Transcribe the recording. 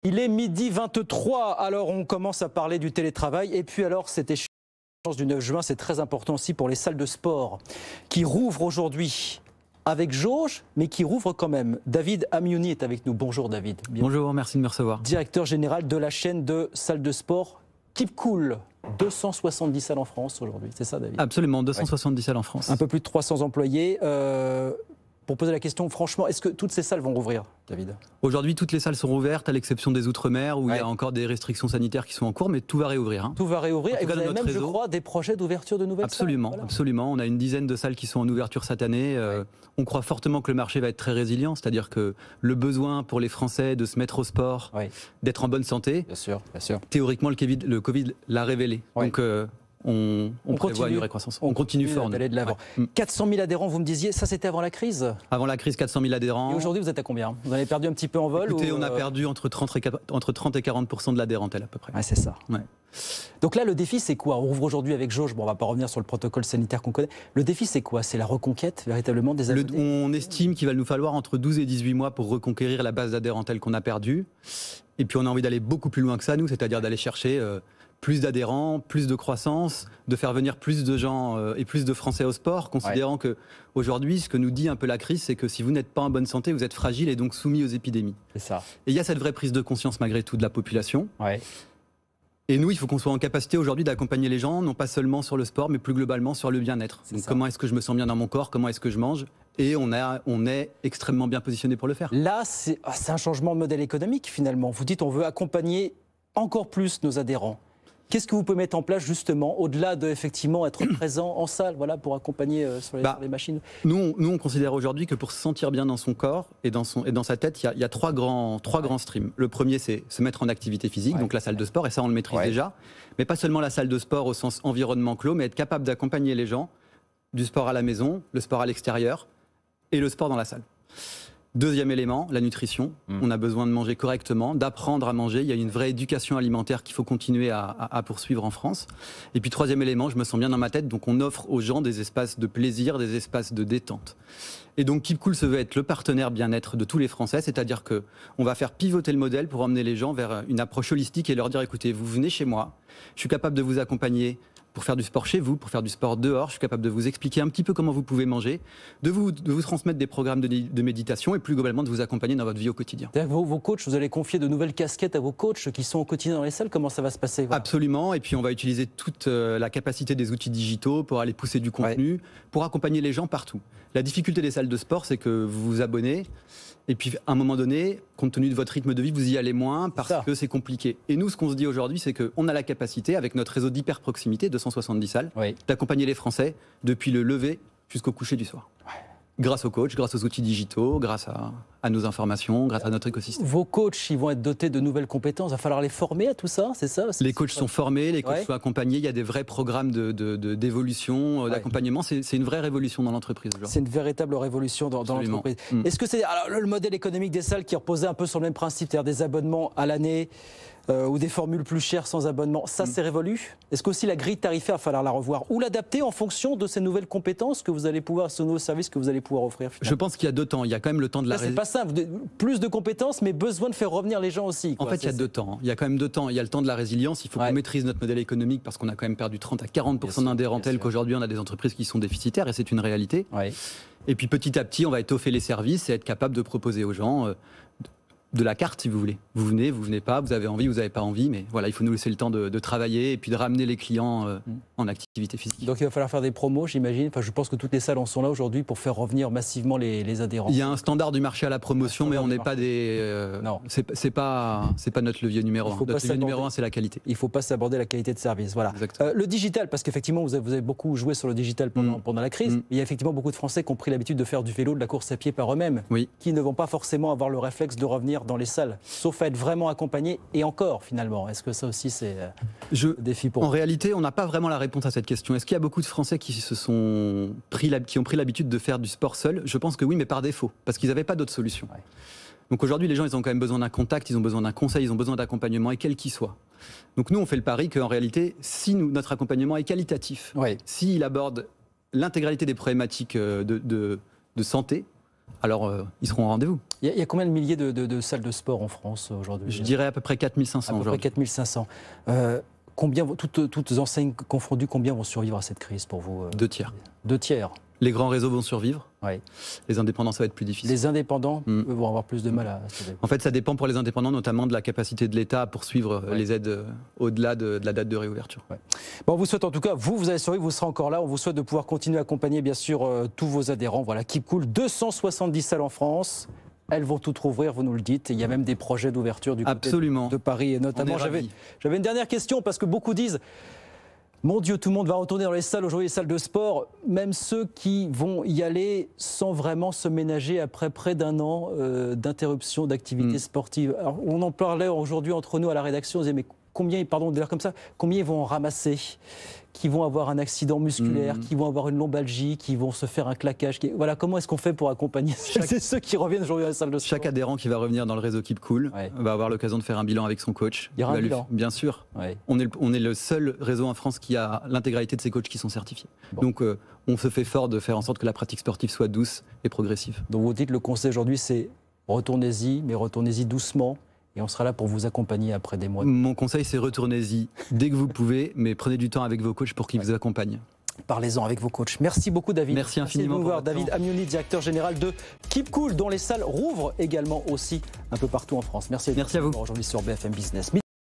Il est midi 23, alors on commence à parler du télétravail et puis alors cet échéance du 9 juin, c'est très important aussi pour les salles de sport qui rouvrent aujourd'hui avec jauge, mais qui rouvrent quand même. David Amiouni est avec nous. Bonjour David. Bonjour, merci de me recevoir. Directeur général de la chaîne de salles de sport Keep Cool. 270 salles en France aujourd'hui, c'est ça David? Absolument, 270 salles en France. Un peu plus de 300 employés. Pour poser la question, franchement, est-ce que toutes ces salles vont rouvrir, David? Aujourd'hui, toutes les salles sont rouvertes, à l'exception des Outre-mer, où il y a encore des restrictions sanitaires qui sont en cours, mais tout va réouvrir. Hein. Tout va réouvrir, et vous avez même, je crois, des projets d'ouverture de nouvelles salles. Voilà. Absolument. On a une dizaine de salles qui sont en ouverture cette année. On croit fortement que le marché va être très résilient, c'est-à-dire que le besoin pour les Français de se mettre au sport, d'être en bonne santé, bien sûr. Théoriquement, le Covid l'a révélé. Donc, on prévoit une récroissance. On continue fort. D'aller de l'avant. 400 000 adhérents, vous me disiez, ça c'était avant la crise? Avant la crise, 400 000 adhérents. Et aujourd'hui, vous êtes à combien? Vous en avez perdu un petit peu en vol? Écoutez, on a perdu entre 30 et 40% de l'adhérentèle à peu près. Ah, c'est ça. Ouais. Donc là, le défi, c'est quoi? On rouvre aujourd'hui avec jauge. Bon, on ne va pas revenir sur le protocole sanitaire qu'on connaît. Le défi, c'est quoi? C'est la reconquête véritablement des abonnés? On estime qu'il va nous falloir entre 12 et 18 mois pour reconquérir la base d'adhérentèle qu'on a perdue. Et puis on a envie d'aller beaucoup plus loin que ça, nous, c'est-à-dire d'aller chercher plus d'adhérents, plus de croissance, de faire venir plus de gens et plus de Français au sport, considérant que aujourd'hui, ce que nous dit un peu la crise, c'est que si vous n'êtes pas en bonne santé, vous êtes fragile et donc soumis aux épidémies. C'est ça. Et il y a cette vraie prise de conscience malgré tout de la population. Et nous, il faut qu'on soit en capacité aujourd'hui d'accompagner les gens, non pas seulement sur le sport, mais plus globalement sur le bien-être. Donc comment est-ce que je me sens bien dans mon corps, comment est-ce que je mange? Et on est extrêmement bien positionné pour le faire. Là, c'est un changement de modèle économique finalement. Vous dites on veut accompagner encore plus nos adhérents. Qu'est-ce que vous pouvez mettre en place justement, au-delà de effectivement être présent en salle, voilà, pour accompagner sur les machines? Nous, on considère aujourd'hui que pour se sentir bien dans son corps et dans sa tête, il y a trois grands streams. Le premier, c'est se mettre en activité physique, donc la salle de sport, et ça on le maîtrise déjà. Mais pas seulement la salle de sport au sens environnement clos, mais être capable d'accompagner les gens du sport à la maison, le sport à l'extérieur et le sport dans la salle. Deuxième élément, la nutrition. On a besoin de manger correctement, d'apprendre à manger. Il y a une vraie éducation alimentaire qu'il faut continuer à poursuivre en France. Et puis troisième élément, je me sens bien dans ma tête, donc on offre aux gens des espaces de plaisir, des espaces de détente. Et donc Keep Cool se veut être le partenaire bien-être de tous les Français, c'est-à-dire qu'on va faire pivoter le modèle pour emmener les gens vers une approche holistique et leur dire, écoutez, vous venez chez moi, je suis capable de vous accompagner pour faire du sport chez vous, pour faire du sport dehors. Je suis capable de vous expliquer un petit peu comment vous pouvez manger, de vous transmettre des programmes de méditation et plus globalement de vous accompagner dans votre vie au quotidien. Vos coachs, vous allez confier de nouvelles casquettes à vos coachs qui sont au quotidien dans les salles. Comment ça va se passer? Absolument. Et puis on va utiliser toute la capacité des outils digitaux pour aller pousser du contenu, pour accompagner les gens partout. La difficulté des salles de sport, c'est que vous vous abonnez et puis à un moment donné, compte tenu de votre rythme de vie, vous y allez moins parce que c'est compliqué. Et nous, ce qu'on se dit aujourd'hui, c'est qu'on a la capacité, avec notre réseau d'hyper proximité, 270 salles, d'accompagner les Français depuis le lever jusqu'au coucher du soir. Grâce aux coachs, grâce aux outils digitaux, grâce à nos informations, grâce à notre écosystème. Vos coachs, ils vont être dotés de nouvelles compétences. Il va falloir les former à tout ça, c'est ça? Les coachs sont formés, les coachs sont accompagnés. Il y a des vrais programmes d'évolution, d'accompagnement. C'est une vraie révolution dans l'entreprise. C'est une véritable révolution dans l'entreprise. Est-ce que c'est le modèle économique des salles qui reposait un peu sur le même principe, c'est-à-dire des abonnements à l'année ou des formules plus chères sans abonnement, ça c'est révolu? Est-ce qu'aussi la grille tarifaire, il va falloir la revoir ou l'adapter en fonction de ces nouvelles compétences que vous allez pouvoir, ce nouveau service que vous allez pouvoir offrir finalement? Je pense qu'il y a deux temps. Il y a quand même le temps de la c'est pas simple, plus de compétences, mais besoin de faire revenir les gens aussi. En fait, il y a deux temps. Il y a quand même deux temps. Il y a le temps de la résilience. Il faut qu'on maîtrise notre modèle économique parce qu'on a quand même perdu 30 à 40% d'adhérentèle, qu'aujourd'hui on a des entreprises qui sont déficitaires et c'est une réalité. Et puis petit à petit, on va étoffer les services et être capable de proposer aux gens de la carte, si vous voulez. Vous venez pas, vous avez envie, vous n'avez pas envie, mais voilà, il faut nous laisser le temps de travailler et puis de ramener les clients en activité physique. Donc il va falloir faire des promos, j'imagine. Enfin, je pense que toutes les salles en sont là aujourd'hui pour faire revenir massivement les adhérents. Il y a un standard du marché à la promotion, mais on n'est pas des... non. C'est pas notre levier numéro 1. Notre levier numéro 1, c'est la qualité. Il ne faut pas s'aborder la qualité de service. Voilà. Le digital, parce qu'effectivement, vous avez beaucoup joué sur le digital pendant la crise. Il y a effectivement beaucoup de Français qui ont pris l'habitude de faire du vélo, de la course à pied par eux-mêmes, qui ne vont pas forcément avoir le réflexe de revenir dans les salles, sauf à être vraiment accompagnés. Et encore, finalement, est-ce que ça aussi, c'est un défi pour vous? En réalité, on n'a pas vraiment la réponse à cette question. Est-ce qu'il y a beaucoup de Français qui ont pris l'habitude de faire du sport seul? Je pense que oui, mais par défaut, parce qu'ils n'avaient pas d'autre solution. Donc aujourd'hui, les gens, ils ont quand même besoin d'un contact, ils ont besoin d'un conseil, ils ont besoin d'accompagnement, et quel qu'il soit. Donc nous, on fait le pari qu'en réalité, si notre accompagnement est qualitatif, s'il aborde l'intégralité des problématiques de santé, alors ils seront au rendez-vous. Il y a combien de milliers de salles de sport en France aujourd'hui? Je dirais à peu près 4500 aujourd'hui. À peu près 4500. Combien, toutes enseignes confondues, combien vont survivre à cette crise pour vous? 2 tiers. 2 tiers. Les grands réseaux vont survivre. Oui. Les indépendants, ça va être plus difficile. Les indépendants vont avoir plus de mal à... En fait, ça dépend pour les indépendants, notamment de la capacité de l'État à poursuivre les aides au-delà de la date de réouverture. Ouais. Bon, on vous souhaite en tout cas, vous allez survivre, vous serez encore là. On vous souhaite de pouvoir continuer à accompagner, bien sûr, tous vos adhérents. Voilà, Keep Cool, 270 salles en France. Elles vont toutes rouvrir, vous nous le dites. Et il y a même des projets d'ouverture du côté de Paris. Et notamment, j'avais une dernière question, parce que beaucoup disent... Mon Dieu, tout le monde va retourner dans les salles, aujourd'hui les salles de sport, même ceux qui vont y aller sans vraiment se ménager après près d'un an d'interruption d'activité sportive. Alors, on en parlait aujourd'hui entre nous à la rédaction, on disait mais combien, pardon de dire comme ça, combien ils vont en ramasser, qui vont avoir un accident musculaire, qui vont avoir une lombalgie, qui vont se faire un claquage. Voilà, comment est-ce qu'on fait pour accompagner ceux qui reviennent aujourd'hui à la salle de sport? Chaque adhérent qui va revenir dans le réseau Keep Cool va avoir l'occasion de faire un bilan avec son coach. Il y aura un bilan. Bien sûr. Ouais. On est le seul réseau en France qui a l'intégralité de ses coachs qui sont certifiés. Bon. Donc on se fait fort de faire en sorte que la pratique sportive soit douce et progressive. Donc vous dites le conseil aujourd'hui c'est retournez-y, mais retournez-y doucement. Et on sera là pour vous accompagner après des mois. Mon conseil, c'est retournez-y dès que vous pouvez, mais prenez du temps avec vos coachs pour qu'ils vous accompagnent. Parlez-en avec vos coachs. Merci beaucoup, David. Merci infiniment. Merci de nous voir. David Amioni, directeur général de Keep Cool, dont les salles rouvrent également aussi un peu partout en France. Merci à vous. Aujourd'hui sur BFM Business.